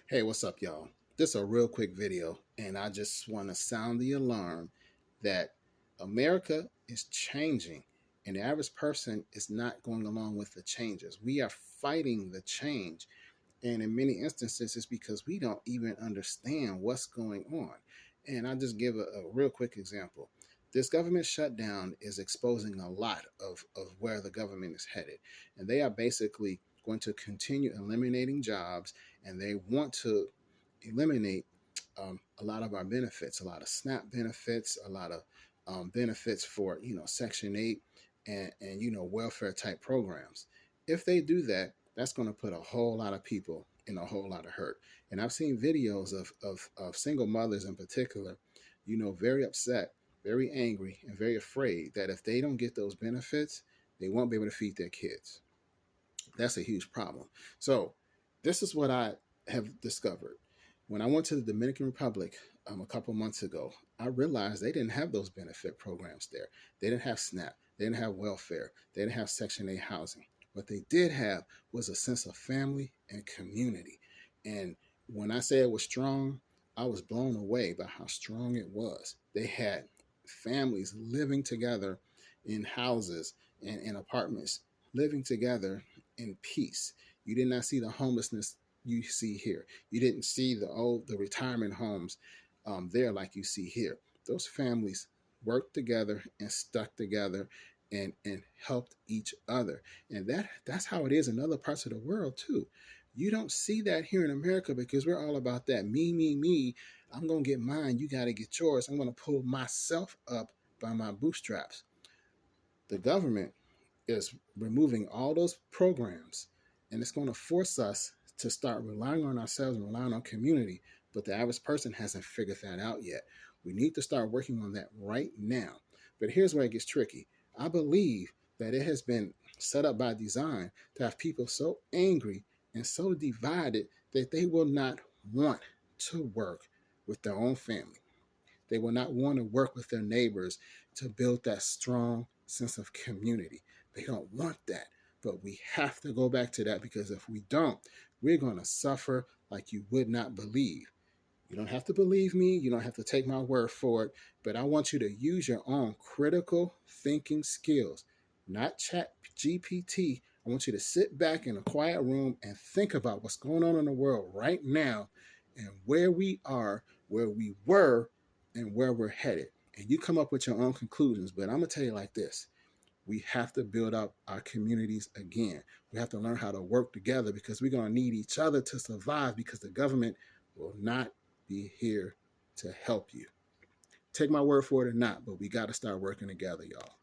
Hey, what's up, y'all? This is a real quick video, and I just want to sound the alarm that America is changing, and the average person is not going along with the changes. We are fighting the change, and in many instances, it's because we don't even understand what's going on. And I'll just give a real quick example. This government shutdown is exposing a lot of where the government is headed. And they are basically going to continue eliminating jobs, and they want to eliminate a lot of our benefits, a lot of SNAP benefits, a lot of benefits for, Section 8 and welfare type programs. If they do that, that's going to put a whole lot of people in a whole lot of hurt. And I've seen videos of single mothers in particular, very upset, very angry, and very afraid that if they don't get those benefits, they won't be able to feed their kids. That's a huge problem. So, this is what I have discovered. When I went to the Dominican Republic a couple months ago, I realized they didn't have those benefit programs there. They didn't have SNAP, they didn't have welfare, they didn't have Section 8 housing. What they did have was a sense of family and community. And when I say it was strong, I was blown away by how strong it was. They had families living together in houses and in apartments, living together in peace. You did not see the homelessness you see here. You didn't see the retirement homes there like you see here. Those families worked together and stuck together and helped each other. And that's how it is in other parts of the world too. You don't see that here in America because we're all about that me. I'm going to get mine. You got to get yours. I'm going to pull myself up by my bootstraps. The government is removing all those programs, and it's going to force us to start relying on ourselves and relying on community. But the average person hasn't figured that out yet. We need to start working on that right now. But here's where it gets tricky. I believe that it has been set up by design to have people so angry and so divided that they will not want to work with their own family. They will not want to work with their neighbors to build that strong sense of community. They don't want that. But we have to go back to that because if we don't, we're going to suffer like you would not believe. You don't have to believe me. You don't have to take my word for it. But I want you to use your own critical thinking skills, not chat GPT. I want you to sit back in a quiet room and think about what's going on in the world right now and where we are, where we were, and where we're headed. And you come up with your own conclusions. But I'm going to tell you like this. We have to build up our communities again. We have to learn how to work together because we're going to need each other to survive because the government will not be here to help you. Take my word for it or not, but we got to start working together, y'all.